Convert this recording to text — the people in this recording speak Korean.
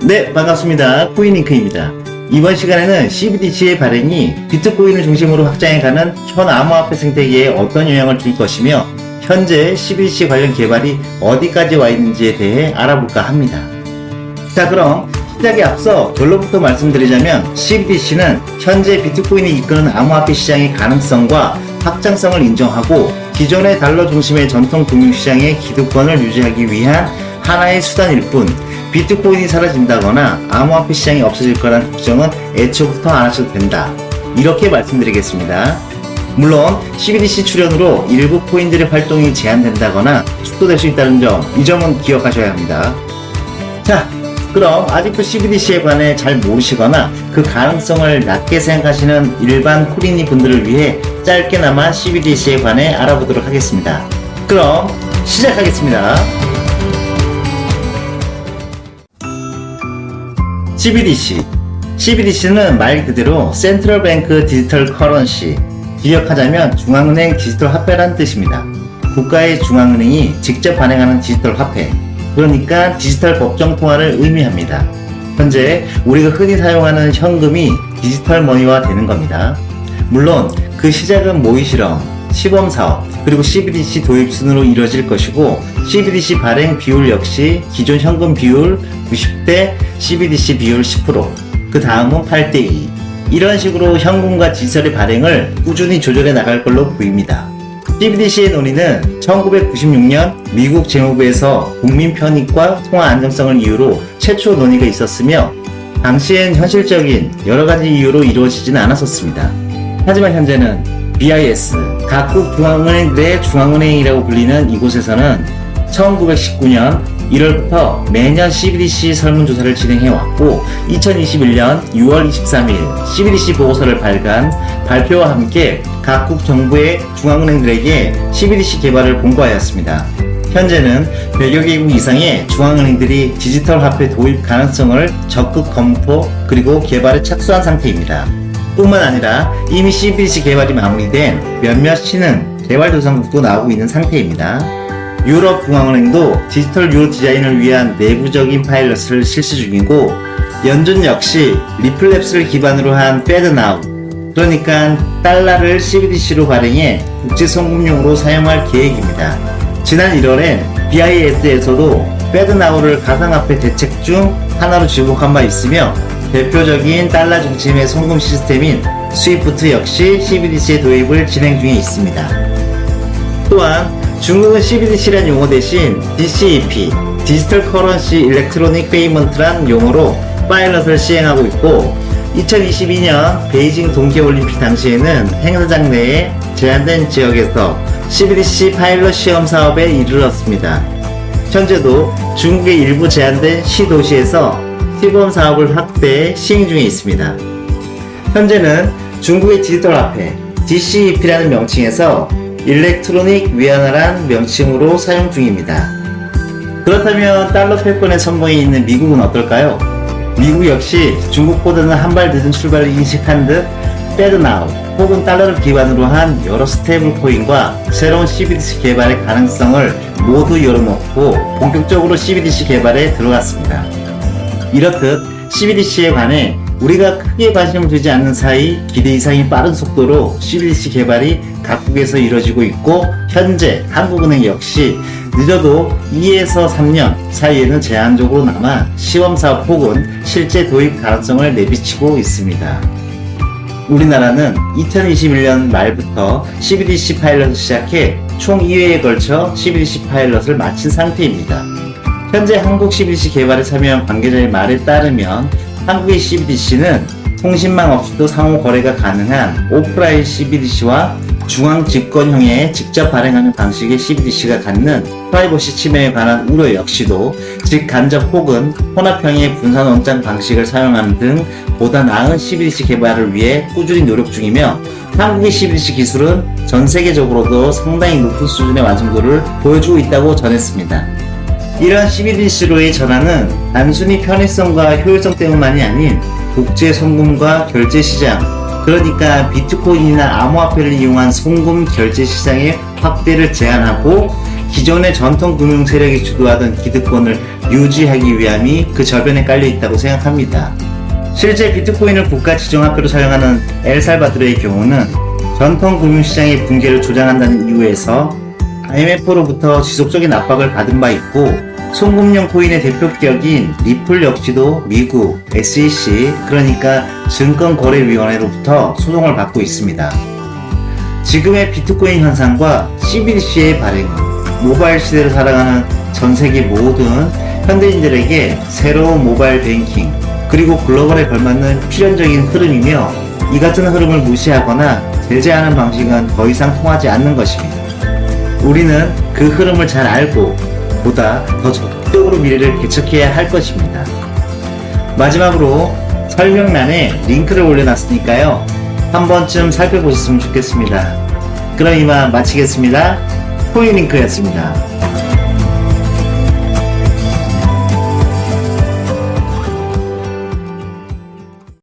네, 반갑습니다. 코인링크입니다. 이번 시간에는 CBDC의 발행이 비트코인을 중심으로 확장해가는 현 암호화폐 생태계에 어떤 영향을 줄 것이며 현재 CBDC 관련 개발이 어디까지 와 있는지에 대해 알아볼까 합니다. 자, 그럼 시작에 앞서 결론부터 말씀드리자면 CBDC는 현재 비트코인이 이끄는 암호화폐 시장의 가능성과 확장성을 인정하고 기존의 달러 중심의 전통 금융시장의 기득권을 유지하기 위한 하나의 수단일 뿐 비트코인이 사라진다거나 암호화폐 시장이 없어질 거란 걱정은 애초부터 안 하셔도 된다. 이렇게 말씀드리겠습니다. 물론 CBDC 출연으로 일부 코인들의 활동이 제한된다거나 축소될 수 있다는 점, 이 점은 기억하셔야 합니다. 자, 그럼 아직도 CBDC에 관해 잘 모르시거나 그 가능성을 낮게 생각하시는 일반 코린이 분들을 위해 짧게나마 CBDC에 관해 알아보도록 하겠습니다. 그럼 시작하겠습니다. CBDC는 말 그대로 센트럴 뱅크 디지털 커런시, 기억하자면 중앙은행 디지털 화폐라는 뜻입니다. 국가의 중앙은행이 직접 발행하는 디지털 화폐, 그러니까 디지털 법정 통화를 의미합니다. 현재 우리가 흔히 사용하는 현금이 디지털 머니화 되는 겁니다. 물론 그 시작은 모의 실험, 시범 사업, 그리고 CBDC 도입 순으로 이루어질 것이고 CBDC 발행 비율 역시 기존 현금 비율 90대 CBDC 비율 10%, 그 다음은 8대2. 이런 식으로 현금과 디지털의 발행을 꾸준히 조절해 나갈 걸로 보입니다. CBDC의 논의는 1996년 미국 재무부에서 국민 편익과 통화 안정성을 이유로 최초 논의가 있었으며 당시엔 현실적인 여러가지 이유로 이루어지지는 않았었습니다. 하지만 현재는 BIS, 각국 중앙은행들의 중앙은행이라고 불리는 이곳에서는 1919년 1월부터 매년 CBDC 설문조사를 진행해왔고 2021년 6월 23일 CBDC 보고서를 발표와 함께 각국 정부의 중앙은행들에게 CBDC 개발을 공고하였습니다. 현재는 100여 개국 이상의 중앙은행들이 디지털 화폐 도입 가능성을 적극 검토 그리고 개발에 착수한 상태입니다. 뿐만 아니라 이미 CBDC 개발이 마무리된 몇몇 신흥 개발도상국도 나오고 있는 상태입니다. 유럽 중앙은행도 디지털 유로 디자인을 위한 내부적인 파일럿을 실시 중이고 연준 역시 리플랩스를 기반으로 한 FedNow, 그러니까 달러를 CBDC로 발행해 국제송금용으로 사용할 계획입니다. 지난 1월엔 BIS에서도 FedNow를 가상화폐 대책 중 하나로 지목한 바 있으며 대표적인 달러 중심의 송금 시스템인 스위프트 역시 CBDC의 도입을 진행 중에 있습니다. 또한 중국은 CBDC란 용어 대신 DCEP, 디지털 커런시 일렉트로닉 페이먼트란 용어로 파일럿을 시행하고 있고 2022년 베이징 동계올림픽 당시에는 행사장 내에 제한된 지역에서 CBDC 파일럿 시험 사업에 이르렀습니다. 현재도 중국의 일부 제한된 시도시에서 시범 사업을 확대 시행 중에 있습니다. 현재는 중국의 디지털 화폐 DCEP라는 명칭에서 일렉트로닉 위안화란 명칭으로 사용 중입니다. 그렇다면 달러 패권의 선봉에 있는 미국은 어떨까요? 미국 역시 중국보다는 한 발 늦은 출발을 인식한 듯 FedNow 혹은 달러를 기반으로 한 여러 스테이블 코인과 새로운 CBDC 개발의 가능성을 모두 열어놓고 본격적으로 CBDC 개발에 들어갔습니다. 이렇듯 CBDC에 관해 우리가 크게 관심을 두지 않는 사이 기대 이상의 빠른 속도로 CBDC 개발이 각국에서 이루어지고 있고 현재 한국은행 역시 늦어도 2에서 3년 사이에는 제한적으로나마 시범사업 혹은 실제 도입 가능성을 내비치고 있습니다. 우리나라는 2021년 말부터 CBDC 파일럿을 시작해 총 2회에 걸쳐 CBDC 파일럿을 마친 상태입니다. 현재 한국 CBDC 개발에 참여한 관계자의 말에 따르면 한국의 CBDC는 통신망 없이도 상호 거래가 가능한 오프라인 CBDC와 중앙 집권형의 직접 발행하는 방식의 CBDC가 갖는 프라이버시 침해에 관한 우려 역시도 즉 간접 혹은 혼합형의 분산 원장 방식을 사용하는 등 보다 나은 CBDC 개발을 위해 꾸준히 노력 중이며 한국의 CBDC 기술은 전 세계적으로도 상당히 높은 수준의 완성도를 보여주고 있다고 전했습니다. 이러한 CBDC로의 전환은 단순히 편의성과 효율성 때문만이 아닌 국제 송금과 결제 시장, 그러니까 비트코인이나 암호화폐를 이용한 송금 결제 시장의 확대를 제한하고 기존의 전통 금융 세력이 주도하던 기득권을 유지하기 위함이 그 저변에 깔려 있다고 생각합니다. 실제 비트코인을 국가 지정화폐로 사용하는 엘살바도르의 경우는 전통 금융시장의 붕괴를 조장한다는 이유에서 IMF로부터 지속적인 압박을 받은 바 있고, 송금용 코인의 대표격인 리플 역시도 미국 SEC, 그러니까 증권거래위원회로부터 소송을 받고 있습니다. 지금의 비트코인 현상과 CBDC의 발행은 모바일 시대를 살아가는 전 세계 모든 현대인들에게 새로운 모바일 뱅킹, 그리고 글로벌에 걸맞는 필연적인 흐름이며, 이 같은 흐름을 무시하거나 제재하는 방식은 더 이상 통하지 않는 것입니다. 우리는 그 흐름을 잘 알고 보다 더 적극적으로 미래를 개척해야 할 것입니다. 마지막으로 설명란에 링크를 올려놨으니까요, 한 번쯤 살펴보셨으면 좋겠습니다. 그럼 이만 마치겠습니다. 코인링크였습니다.